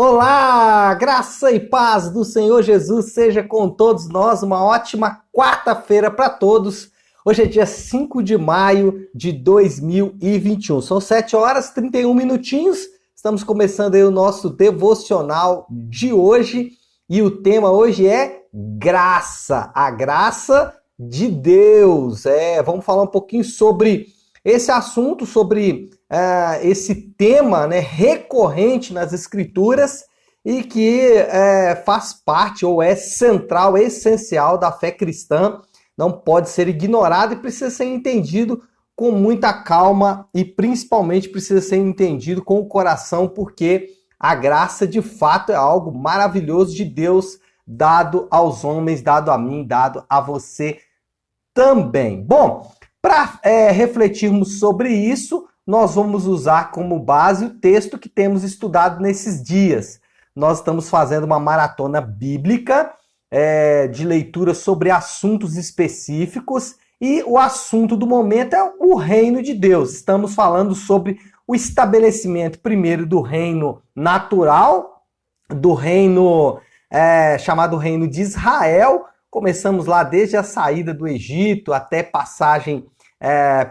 Olá, graça e paz do Senhor Jesus seja com todos nós. Uma ótima quarta-feira para todos. Hoje é dia 5 de maio de 2021. São 7 horas e 31 minutinhos. Estamos começando aí o nosso devocional de hoje. E o tema hoje é graça. A graça de Deus. Vamos falar um pouquinho sobre esse assunto, sobre esse tema, né, recorrente nas Escrituras e que faz parte ou é central, essencial da fé cristã, não pode ser ignorado e precisa ser entendido com muita calma e principalmente precisa ser entendido com o coração, porque a graça de fato é algo maravilhoso de Deus dado aos homens, dado a mim, dado a você também. Bom, para refletirmos sobre isso, nós vamos usar como base o texto que temos estudado nesses dias. Nós estamos fazendo uma maratona bíblica de leitura sobre assuntos específicos e o assunto do momento é o reino de Deus. Estamos falando sobre o estabelecimento primeiro do reino natural, do reino chamado Reino de Israel. Começamos lá desde a saída do Egito até passagem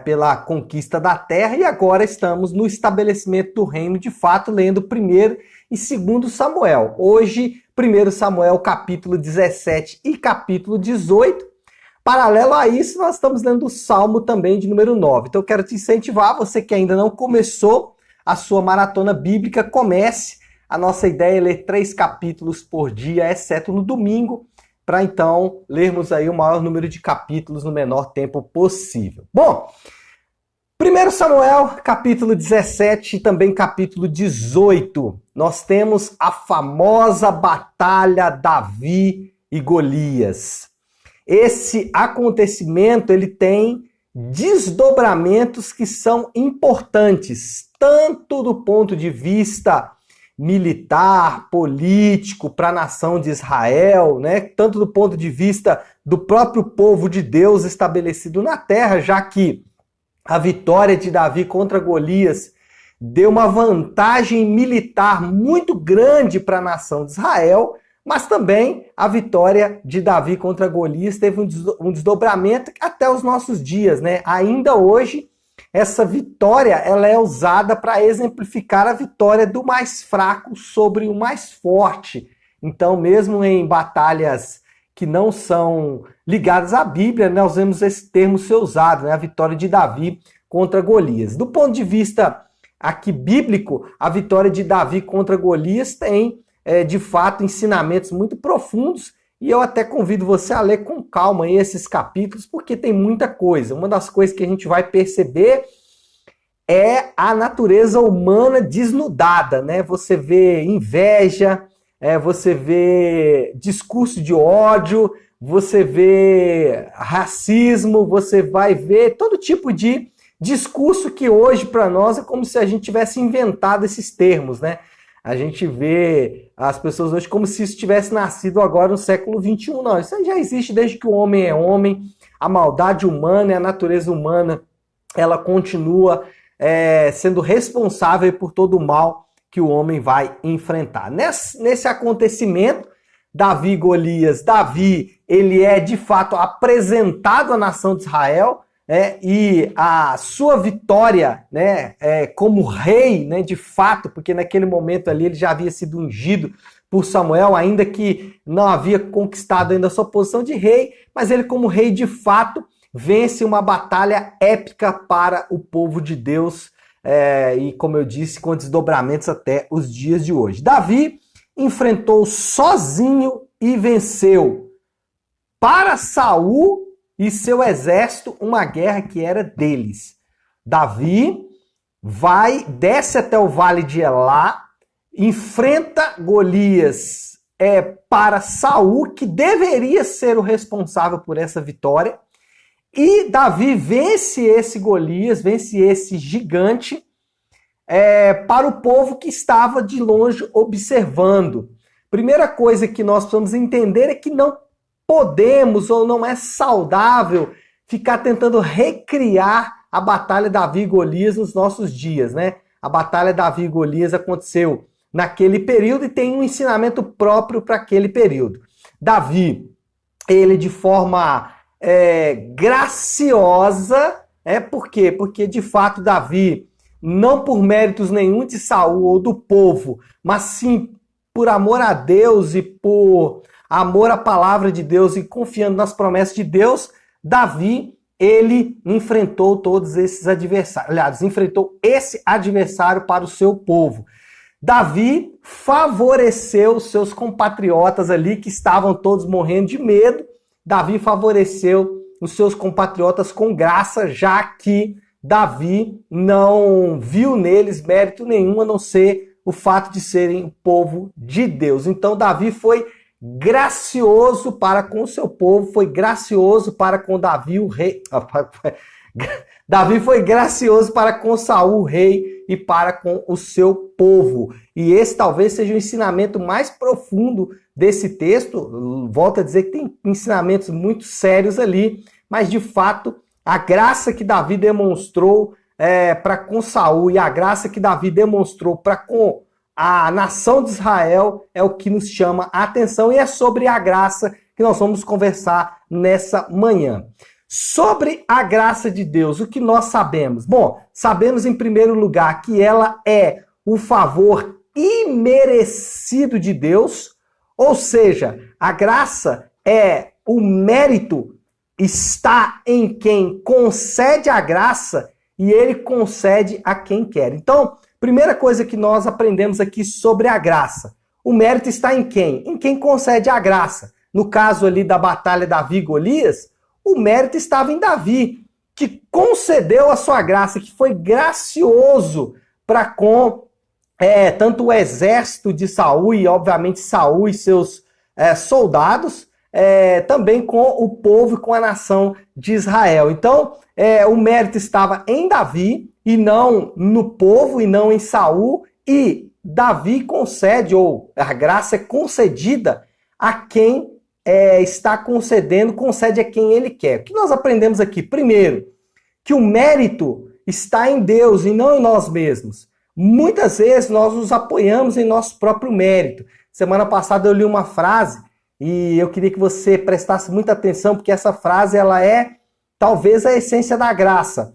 pela conquista da terra e agora estamos no estabelecimento do reino de fato, lendo 1º e 2º Samuel. Hoje, 1º Samuel capítulo 17 e capítulo 18. Paralelo a isso, nós estamos lendo o Salmo também de número 9. Então eu quero te incentivar, você que ainda não começou a sua maratona bíblica, comece. A nossa ideia é ler 3 capítulos por dia, exceto no domingo, para então lermos aí o maior número de capítulos no menor tempo possível. Bom, 1 Samuel, capítulo 17 e também capítulo 18, nós temos a famosa batalha Davi e Golias. Esse acontecimento ele tem desdobramentos que são importantes, tanto do ponto de vista militar, político para a nação de Israel, né? Tanto do ponto de vista do próprio povo de Deus estabelecido na terra, já que a vitória de Davi contra Golias deu uma vantagem militar muito grande para a nação de Israel, mas também a vitória de Davi contra Golias teve um desdobramento até os nossos dias, né? Ainda hoje, essa vitória ela é usada para exemplificar a vitória do mais fraco sobre o mais forte. Então, mesmo em batalhas que não são ligadas à Bíblia, nós vemos esse termo ser usado, né? A vitória de Davi contra Golias. Do ponto de vista aqui bíblico, a vitória de Davi contra Golias tem, de fato, ensinamentos muito profundos. E eu até convido você a ler com calma aí esses capítulos, porque tem muita coisa. Uma das coisas que a gente vai perceber é a natureza humana desnudada, né? Você vê inveja, você vê discurso de ódio, você vê racismo, você vai ver todo tipo de discurso que hoje para nós é como se a gente tivesse inventado esses termos, né? A gente vê as pessoas hoje como se isso tivesse nascido agora no século XXI. Não, isso já existe desde que o homem é homem. A maldade humana e a natureza humana, ela continua sendo responsável por todo o mal que o homem vai enfrentar. Nesse acontecimento, Davi e Golias, Davi, ele é de fato apresentado à nação de Israel, e a sua vitória, né, como rei, né, de fato, porque naquele momento ali ele já havia sido ungido por Samuel, ainda que não havia conquistado ainda a sua posição de rei, mas ele como rei de fato vence uma batalha épica para o povo de Deus, e como eu disse, com desdobramentos até os dias de hoje. Davi enfrentou sozinho e venceu para Saul e seu exército uma guerra que era deles. Davi desce até o vale de Elá, enfrenta Golias para Saul, que deveria ser o responsável por essa vitória, e Davi vence esse Golias, vence esse gigante, para o povo que estava de longe observando. Primeira coisa que nós precisamos entender é que não podemos ou não é saudável ficar tentando recriar a batalha Davi e Golias nos nossos dias, né? A batalha Davi e Golias aconteceu naquele período e tem um ensinamento próprio para aquele período. Davi, ele de forma graciosa, por quê? Porque de fato Davi, não por méritos nenhum de Saul ou do povo, mas sim por amor a Deus e por amor à palavra de Deus e confiando nas promessas de Deus, Davi, ele enfrentou todos esses adversários. Aliás, enfrentou esse adversário para o seu povo. Davi favoreceu os seus compatriotas ali que estavam todos morrendo de medo. Davi favoreceu os seus compatriotas com graça, já que Davi não viu neles mérito nenhum a não ser o fato de serem o povo de Deus. Então Davi foi gracioso para com o seu povo, foi gracioso para com Davi, o rei. Davi foi gracioso para com Saul, o rei, e para com o seu povo. E esse talvez seja o ensinamento mais profundo desse texto. Volto a dizer que tem ensinamentos muito sérios ali, mas de fato a graça que Davi demonstrou para com Saul e a graça que Davi demonstrou para com a nação de Israel é o que nos chama a atenção e é sobre a graça que nós vamos conversar nessa manhã. Sobre a graça de Deus, o que nós sabemos? Bom, sabemos em primeiro lugar que ela é o favor imerecido de Deus, ou seja, a graça é o mérito está em quem concede a graça e ele concede a quem quer. Então, primeira coisa que nós aprendemos aqui sobre a graça. O mérito está em quem? Em quem concede a graça. No caso ali da batalha Davi e Golias, o mérito estava em Davi, que concedeu a sua graça, que foi gracioso para com tanto o exército de Saul e, obviamente, Saul e seus soldados, também com o povo e com a nação de Israel. Então, o mérito estava em Davi e não no povo e não em Saul, e Davi concede, ou a graça é concedida a quem está concedendo, concede a quem ele quer. O que nós aprendemos aqui? Primeiro, que o mérito está em Deus e não em nós mesmos. Muitas vezes nós nos apoiamos em nosso próprio mérito. Semana passada eu li uma frase e eu queria que você prestasse muita atenção, porque essa frase ela é talvez a essência da graça.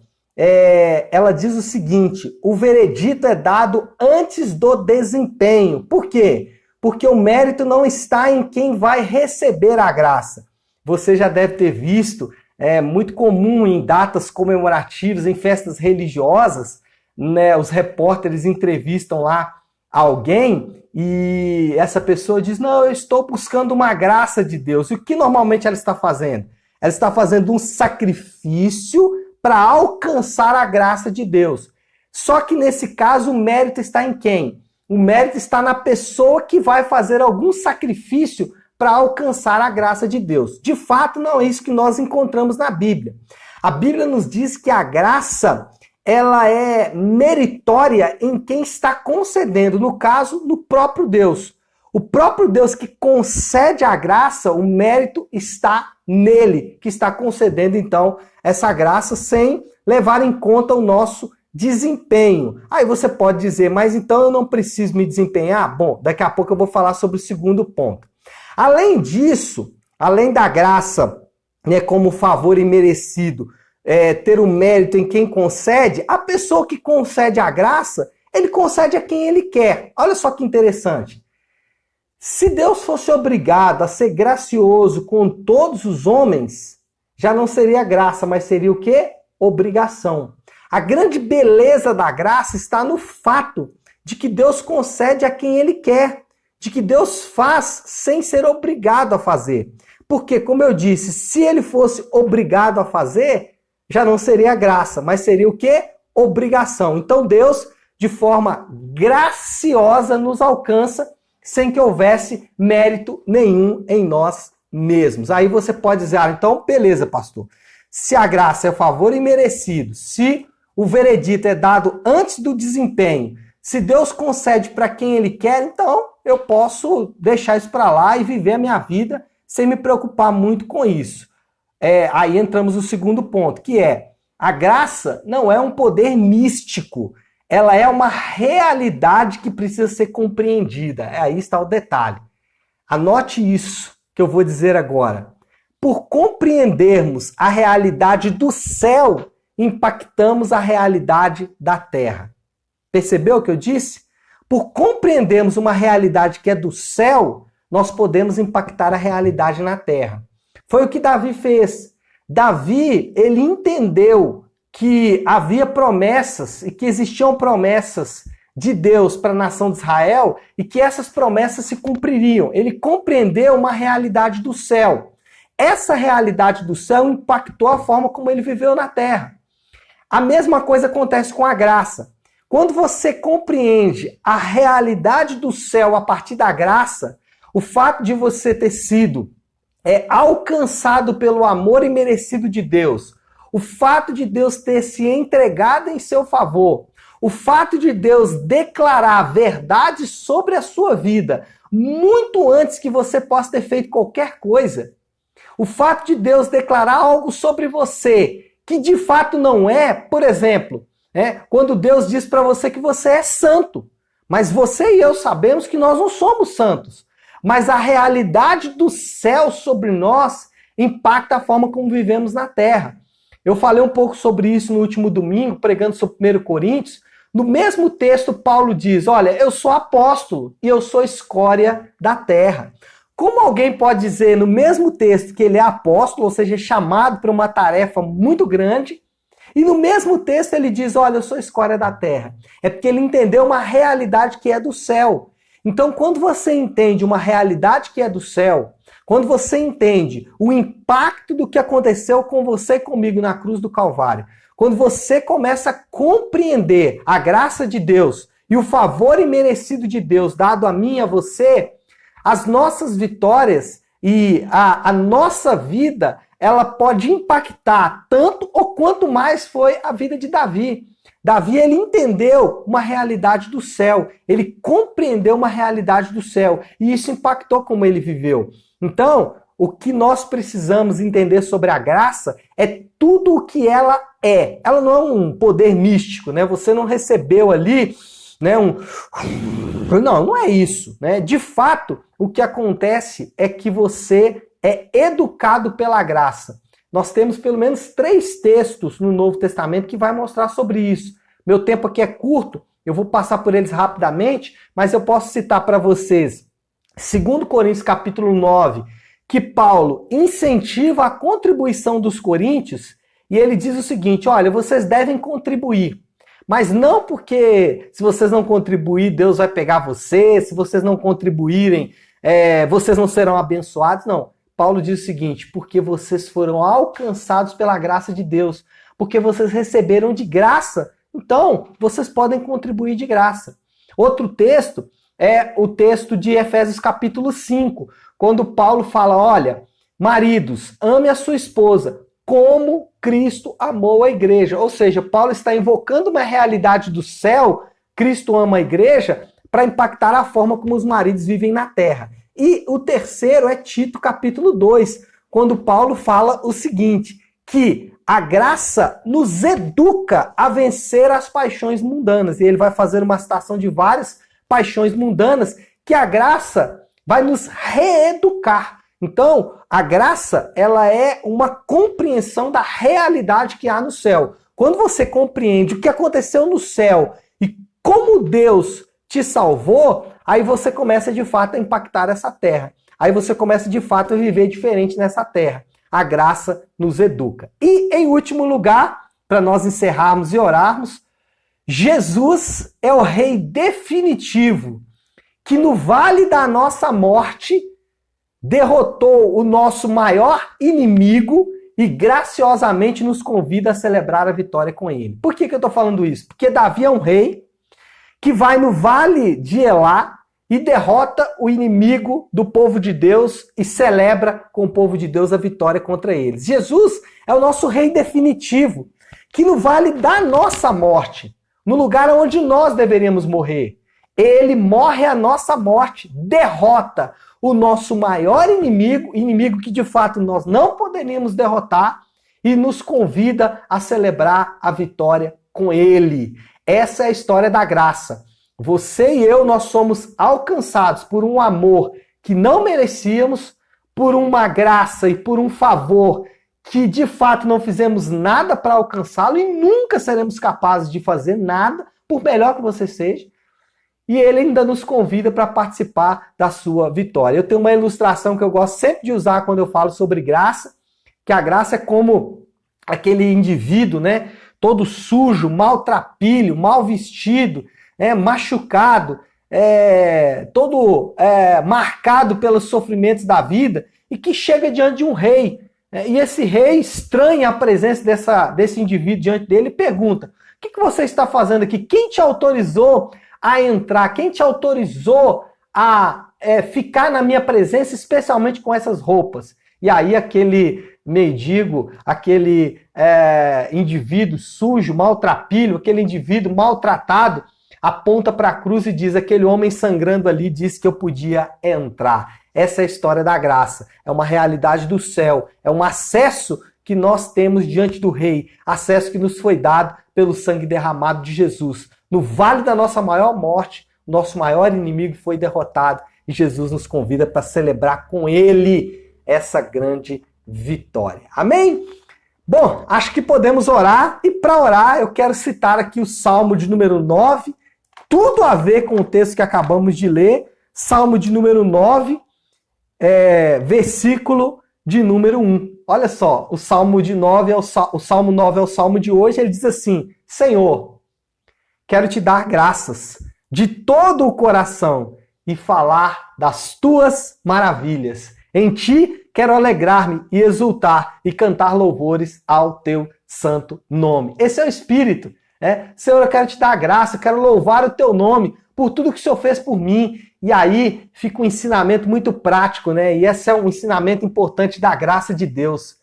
Ela diz o seguinte: o veredito é dado antes do desempenho. Por quê? Porque o mérito não está em quem vai receber a graça. Você já deve ter visto, é muito comum em datas comemorativas, em festas religiosas, né, os repórteres entrevistam lá alguém e essa pessoa diz: não, eu estou buscando uma graça de Deus. E o que normalmente ela está fazendo? Ela está fazendo um sacrifício para alcançar a graça de Deus. Só que nesse caso o mérito está em quem? O mérito está na pessoa que vai fazer algum sacrifício para alcançar a graça de Deus. De fato, não é isso que nós encontramos na Bíblia. A Bíblia nos diz que a graça ela é meritória em quem está concedendo, no caso, no próprio Deus. O próprio Deus que concede a graça, o mérito está nele, que está concedendo, então, essa graça sem levar em conta o nosso desempenho. Aí você pode dizer, mas então eu não preciso me desempenhar? Bom, daqui a pouco eu vou falar sobre o segundo ponto. Além disso, além da graça, né, como favor imerecido, ter o mérito em quem concede, a pessoa que concede a graça, ele concede a quem ele quer. Olha só que interessante. Se Deus fosse obrigado a ser gracioso com todos os homens, já não seria graça, mas seria o quê? Obrigação. A grande beleza da graça está no fato de que Deus concede a quem ele quer, de que Deus faz sem ser obrigado a fazer. Porque, como eu disse, se ele fosse obrigado a fazer, já não seria graça, mas seria o quê? Obrigação. Então Deus, de forma graciosa, nos alcança sem que houvesse mérito nenhum em nós mesmos. Aí você pode dizer, então beleza, pastor. Se a graça é favor imerecido, se o veredito é dado antes do desempenho, se Deus concede para quem ele quer, então eu posso deixar isso para lá e viver a minha vida sem me preocupar muito com isso. Aí entramos no segundo ponto, que é: a graça não é um poder místico. ela é uma realidade que precisa ser compreendida. Aí está o detalhe. Anote isso que eu vou dizer agora. Por compreendermos a realidade do céu, impactamos a realidade da terra. Percebeu o que eu disse? Por compreendermos uma realidade que é do céu, nós podemos impactar a realidade na terra. Foi o que Davi fez. Davi, ele entendeu que havia promessas e que existiam promessas de Deus para a nação de Israel e que essas promessas se cumpririam. Ele compreendeu uma realidade do céu. Essa realidade do céu impactou a forma como ele viveu na terra. A mesma coisa acontece com a graça. Quando você compreende a realidade do céu a partir da graça, o fato de você ter sido alcançado pelo amor imerecido de Deus, o fato de Deus ter se entregado em seu favor, o fato de Deus declarar verdade sobre a sua vida muito antes que você possa ter feito qualquer coisa, o fato de Deus declarar algo sobre você que de fato não é, por exemplo, quando Deus diz para você que você é santo, mas você e eu sabemos que nós não somos santos. Mas a realidade do céu sobre nós impacta a forma como vivemos na terra. Eu falei um pouco sobre isso no último domingo, pregando sobre 1 Coríntios. No mesmo texto, Paulo diz, olha, eu sou apóstolo e eu sou escória da terra. Como alguém pode dizer no mesmo texto que ele é apóstolo, ou seja, chamado para uma tarefa muito grande, e no mesmo texto ele diz, olha, eu sou escória da terra. É porque ele entendeu uma realidade que é do céu. Então, quando você entende uma realidade que é do céu, quando você entende o impacto do que aconteceu com você e comigo na cruz do Calvário, quando você começa a compreender a graça de Deus e o favor imerecido de Deus dado a mim e a você, as nossas vitórias e a nossa vida, ela pode impactar tanto ou quanto mais foi a vida de Davi. Davi, ele entendeu uma realidade do céu, ele compreendeu uma realidade do céu, e isso impactou como ele viveu. Então, o que nós precisamos entender sobre a graça é tudo o que ela é. Ela não é um poder místico, né? Você não recebeu ali, né, Não é isso, né? De fato, o que acontece é que você é educado pela graça. Nós temos pelo menos 3 textos no Novo Testamento que vai mostrar sobre isso. Meu tempo aqui é curto, eu vou passar por eles rapidamente, mas eu posso citar para vocês 2 Coríntios capítulo 9, que Paulo incentiva a contribuição dos coríntios, e ele diz o seguinte, olha, vocês devem contribuir, mas não porque se vocês não contribuir, Deus vai pegar vocês, se vocês não contribuírem, vocês não serão abençoados, não. Paulo diz o seguinte, porque vocês foram alcançados pela graça de Deus, porque vocês receberam de graça, então vocês podem contribuir de graça. Outro texto é o texto de Efésios capítulo 5, quando Paulo fala, olha, maridos, ame a sua esposa, como Cristo amou a igreja. Ou seja, Paulo está invocando uma realidade do céu, Cristo ama a igreja, para impactar a forma como os maridos vivem na terra. E o terceiro é Tito capítulo 2, quando Paulo fala o seguinte, que a graça nos educa a vencer as paixões mundanas. E ele vai fazer uma citação de várias paixões mundanas, que a graça vai nos reeducar. Então, a graça, ela é uma compreensão da realidade que há no céu. Quando você compreende o que aconteceu no céu e como Deus te salvou, aí você começa de fato a impactar essa terra. Aí você começa de fato a viver diferente nessa terra. A graça nos educa. E em último lugar, para nós encerrarmos e orarmos, Jesus é o Rei definitivo, que no vale da nossa morte derrotou o nosso maior inimigo e graciosamente nos convida a celebrar a vitória com ele. Por que eu estou falando isso? Porque Davi é um rei que vai no vale de Elá e derrota o inimigo do povo de Deus e celebra com o povo de Deus a vitória contra eles. Jesus é o nosso rei definitivo, que no vale da nossa morte, no lugar onde nós deveríamos morrer, ele morre a nossa morte, derrota o nosso maior inimigo que de fato nós não poderíamos derrotar, e nos convida a celebrar a vitória com ele. Essa é a história da graça. Você e eu, nós somos alcançados por um amor que não merecíamos, por uma graça e por um favor que de fato não fizemos nada para alcançá-lo e nunca seremos capazes de fazer nada, por melhor que você seja. E ele ainda nos convida para participar da sua vitória. Eu tenho uma ilustração que eu gosto sempre de usar quando eu falo sobre graça, que a graça é como aquele indivíduo, né, todo sujo, maltrapilho, mal vestido, machucado, todo marcado pelos sofrimentos da vida e que chega diante de um rei. E esse rei estranha a presença desse indivíduo diante dele e pergunta: o que você está fazendo aqui? Quem te autorizou a entrar? Quem te autorizou a ficar na minha presença, especialmente com essas roupas? E aí aquele mendigo, aquele indivíduo sujo, maltrapilho, aquele indivíduo maltratado, aponta para a cruz e diz: aquele homem sangrando ali disse que eu podia entrar. Essa é a história da graça. É uma realidade do céu. É um acesso que nós temos diante do Rei. Acesso que nos foi dado pelo sangue derramado de Jesus. No vale da nossa maior morte, nosso maior inimigo foi derrotado. E Jesus nos convida para celebrar com Ele essa grande vitória. Amém? Bom, acho que podemos orar. E para orar, eu quero citar aqui o Salmo de número 9. Tudo a ver com o texto que acabamos de ler. Salmo de número 9. Versículo de número 1. Olha só, o Salmo 9 é o Salmo de hoje, ele diz assim: Senhor, quero te dar graças de todo o coração e falar das tuas maravilhas. Em ti quero alegrar-me e exultar e cantar louvores ao teu santo nome. Esse é o Espírito. Senhor, eu quero te dar graça, eu quero louvar o teu nome por tudo que o Senhor fez por mim. E aí fica um ensinamento muito prático, né? E esse é um ensinamento importante da graça de Deus.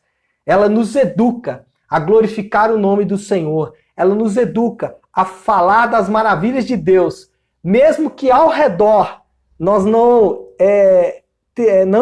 Ela nos educa a glorificar o nome do Senhor. Ela nos educa a falar das maravilhas de Deus, mesmo que ao redor nós não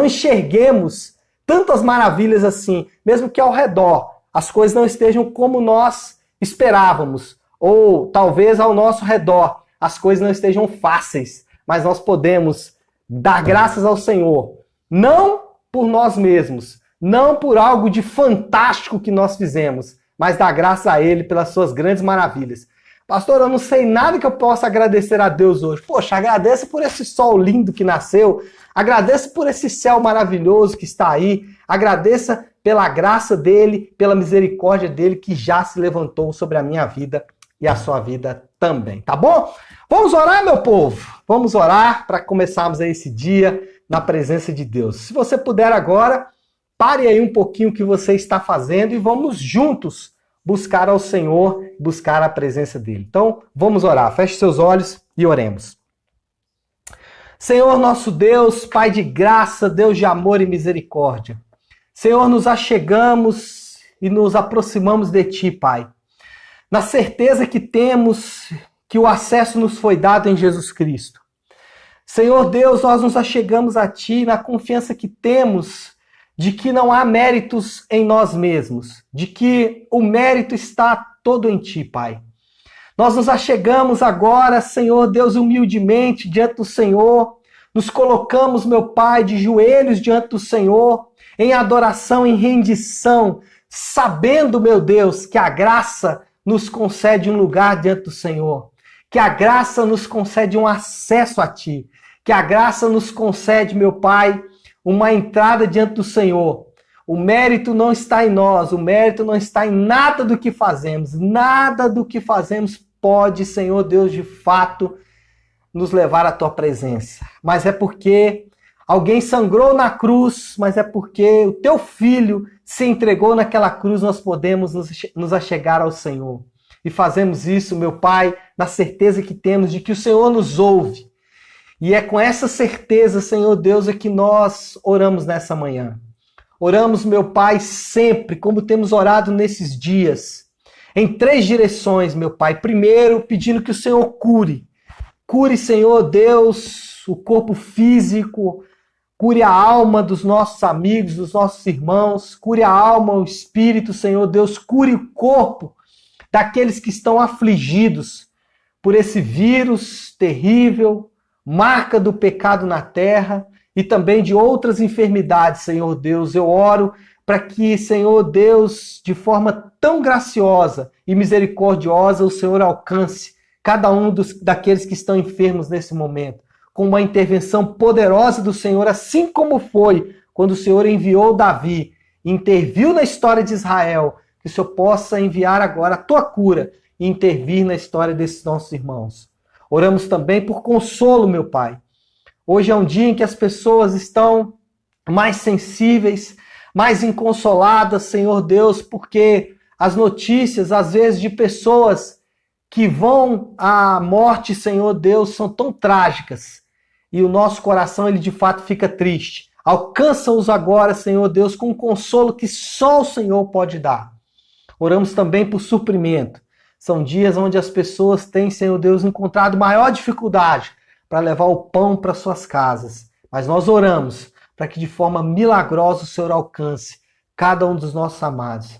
enxerguemos tantas maravilhas assim, mesmo que ao redor as coisas não estejam como nós esperávamos, ou talvez ao nosso redor as coisas não estejam fáceis. Mas nós podemos dar graças ao Senhor, não por nós mesmos, não por algo de fantástico que nós fizemos, mas dar graças a Ele pelas suas grandes maravilhas. Pastor, eu não sei nada que eu possa agradecer a Deus hoje. Poxa, agradeça por esse sol lindo que nasceu, agradeça por esse céu maravilhoso que está aí, agradeça pela graça dEle, pela misericórdia dEle que já se levantou sobre a minha vida e a sua vida também, tá bom? Vamos orar, meu povo? Vamos orar para começarmos aí esse dia na presença de Deus. Se você puder agora, pare aí um pouquinho o que você está fazendo e vamos juntos buscar ao Senhor, buscar a presença dEle. Então, vamos orar. Feche seus olhos e oremos. Senhor nosso Deus, Pai de graça, Deus de amor e misericórdia. Senhor, nos achegamos e nos aproximamos de Ti, Pai, na certeza que temos que o acesso nos foi dado em Jesus Cristo. Senhor Deus, nós nos achegamos a Ti na confiança que temos de que não há méritos em nós mesmos, de que o mérito está todo em Ti, Pai. Nós nos achegamos agora, Senhor Deus, humildemente diante do Senhor, nos colocamos, meu Pai, de joelhos diante do Senhor, em adoração, em rendição, sabendo, meu Deus, que a graça nos concede um lugar diante do Senhor, que a graça nos concede um acesso a Ti, que a graça nos concede, meu Pai, uma entrada diante do Senhor. O mérito não está em nós, o mérito não está em nada do que fazemos pode, Senhor Deus, de fato, nos levar à Tua presença. Mas é porque alguém sangrou na cruz, mas é porque o Teu Filho se entregou naquela cruz, nós podemos nos achegar ao Senhor. E fazemos isso, meu Pai, na certeza que temos de que o Senhor nos ouve. E é com essa certeza, Senhor Deus, é que nós oramos nessa manhã. Oramos, meu Pai, sempre, como temos orado nesses dias, em 3 direções, meu Pai. Primeiro, pedindo que o Senhor cure. Cure, Senhor Deus, o corpo físico, cure a alma dos nossos amigos, dos nossos irmãos, cure a alma, o espírito, Senhor Deus, cure o corpo daqueles que estão afligidos, por esse vírus terrível, marca do pecado na terra e também de outras enfermidades, Senhor Deus. Eu oro para que, Senhor Deus, de forma tão graciosa e misericordiosa, o Senhor alcance cada um daqueles que estão enfermos nesse momento, com uma intervenção poderosa do Senhor, assim como foi quando o Senhor enviou Davi, interviu na história de Israel, que o Senhor possa enviar agora a tua cura e intervir na história desses nossos irmãos. Oramos também por consolo, meu Pai. Hoje é um dia em que as pessoas estão mais sensíveis, mais inconsoladas, Senhor Deus, porque as notícias, às vezes, de pessoas que vão à morte, Senhor Deus, são tão trágicas. E o nosso coração, ele de fato fica triste. Alcança-os agora, Senhor Deus, com um consolo que só o Senhor pode dar. Oramos também por suprimento. São dias onde as pessoas têm, Senhor Deus, encontrado maior dificuldade para levar o pão para suas casas. Mas nós oramos para que de forma milagrosa o Senhor alcance cada um dos nossos amados.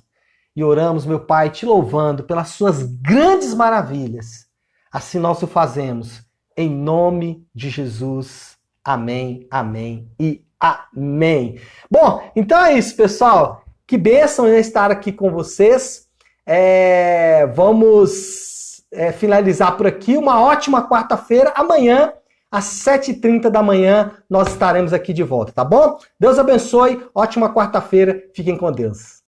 E oramos, meu Pai, te louvando pelas suas grandes maravilhas. Assim nós o fazemos, em nome de Jesus. Amém, amém e amém. Bom, então é isso, pessoal. Que bênção estar aqui com vocês. Vamos finalizar por aqui. Uma ótima quarta-feira. Amanhã, às 7h30 da manhã, nós estaremos aqui de volta, tá bom? Deus abençoe. Ótima quarta-feira. Fiquem com Deus.